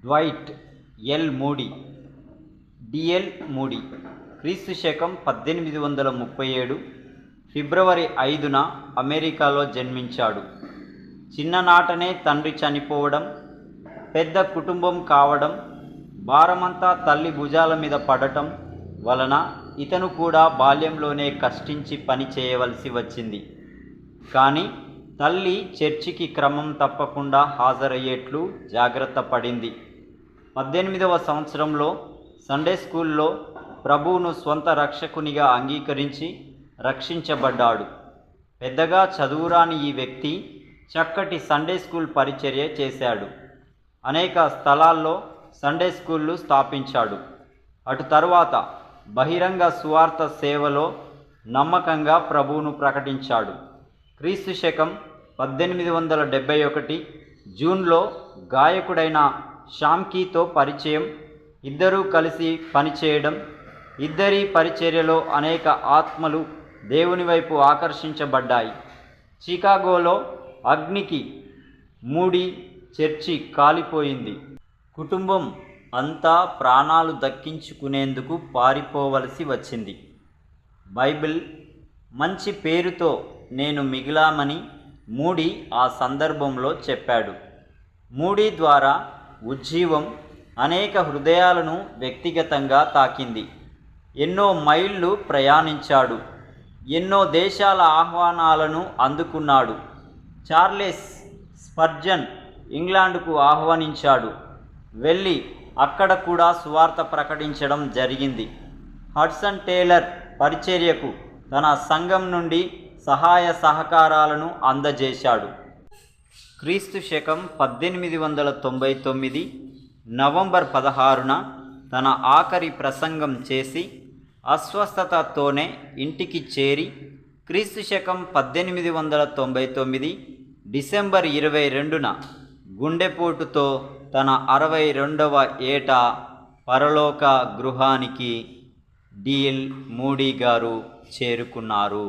Dwight L moody DL moody క్రీస్తు శకం 1837 ఫిబ్రవరి 5న అమెరికాలో జన్మించాడు. చిన్ననాటనే తండ్రి చనిపోవడం, పెద్ద కుటుంబం కావడం, భారమంతా తల్లి భుజాల మీద పడటం వలన ఇతను కూడా బాల్యంలోనే కష్టించి పని చేయవలసి వచ్చింది. కానీ తల్లి చర్చికి క్రమం తప్పకుండా హాజరయ్యేట్లు జాగ్రత్త పడింది. 18వ సంవత్సరంలో సండే స్కూల్లో ప్రభువును స్వంత రక్షకునిగా అంగీకరించి రక్షించబడ్డాడు. పెద్దగా చదువురాని ఈ వ్యక్తి చక్కటి సండే స్కూల్ పరిచర్య చేశాడు. అనేక స్థలాల్లో సండే స్కూళ్ళు స్థాపించాడు. అటు తరువాత బహిరంగ సువార్త సేవలో నమ్మకంగా ప్రభువును ప్రకటించాడు. క్రీస్తు శకం 1871 జూన్లో గాయకుడైన షామ్కీతో పరిచయం, ఇద్దరూ కలిసి పనిచేయడం, ఇద్దరి పరిచర్యలో అనేక ఆత్మలు దేవుని వైపు ఆకర్షించబడ్డాయి. చికాగోలో అగ్నికి మూడీ చర్చి కాలిపోయింది. కుటుంబం అంతా ప్రాణాలు దక్కించుకునేందుకు పారిపోవలసి వచ్చింది. బైబిల్ మంచి పేరుతో నేను మిగిలామని మూడీ ఆ సందర్భంలో చెప్పాడు. మూడీ ద్వారా ఉజ్జీవం అనేక హృదయాలను వ్యక్తిగతంగా తాకింది. ఎన్నో మైళ్ళు ప్రయాణించాడు. ఎన్నో దేశాల ఆహ్వానాలను అందుకున్నాడు. చార్లెస్ స్పర్జన్ ఇంగ్లాండ్కు ఆహ్వానించాడు. వెళ్ళి అక్కడ కూడా సువార్త ప్రకటించడం జరిగింది. హడ్సన్ టేలర్ పరిచర్యకు తన సంఘం నుండి సహాయ సహకారాలను అందజేశాడు. క్రీస్తు శకం 1899 నవంబర్ 16న తన ఆఖరి ప్రసంగం చేసి అస్వస్థతతోనే ఇంటికి చేరి క్రీస్తు శకం 1899 డిసెంబర్ 22న గుండెపోటుతో తన 62వ ఏట పరలోక గృహానికి డిఎల్ మూడీ గారు చేరుకున్నారు.